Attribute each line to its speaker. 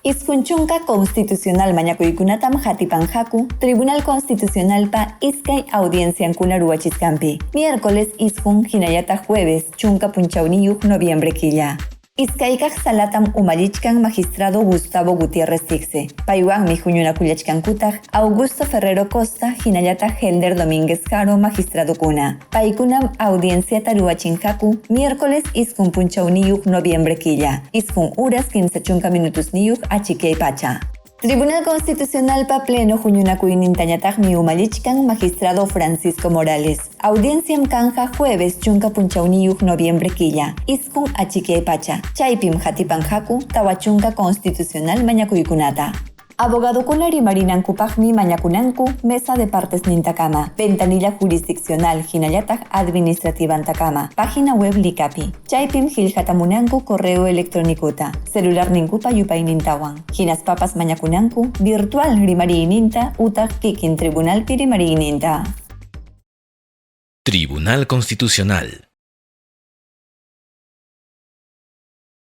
Speaker 1: Isqun constitucional mañakuykunatam hatipanhaku, Tribunal Constitucionalpa iskay audienciankuna ruwachiskampi. Miércoles isqun hinayata jueves chunka punchawniyuq noviembre quilla. Iskaykaq salatam umallichkan magistrado Gustavo Gutiérrez Tixe. Paywanmi huñunakullachkankutaq Augusto Ferrero Costa hinallata Helder Domínguez Caro magistrado kuna. Paykunam audienciata ruwachinhaku miércoles isqun punchawniyuq noviembre quilla. Isqun horas 15 chunka minutos niyuq achikay pacha. Tribunal Constitucionalpa pleno huñunakuynintañataqmi umallichkan magistrado Francisco Morales. Audienciam kanja jueves chunka punchawniyuq noviembre quilla. Isqun achikay pacha. Chaypim hatipanhaku tawa chunka constitucional mañakuykunata. Abogadokuna rimarinankupaqmi mañakunanku Mesa de Partes nintakama. Ventanilla jurisdiccional hinallataq administrativantakama. Página web Licapi. Chaypim hilhatamunanku correo electrónicuta. Celular ninkupa yupaynintawan. Hinaspapas mañakunanku virtual rimariininta utaq kikin tribunalpi rimariininta.
Speaker 2: Tribunal Constitucional.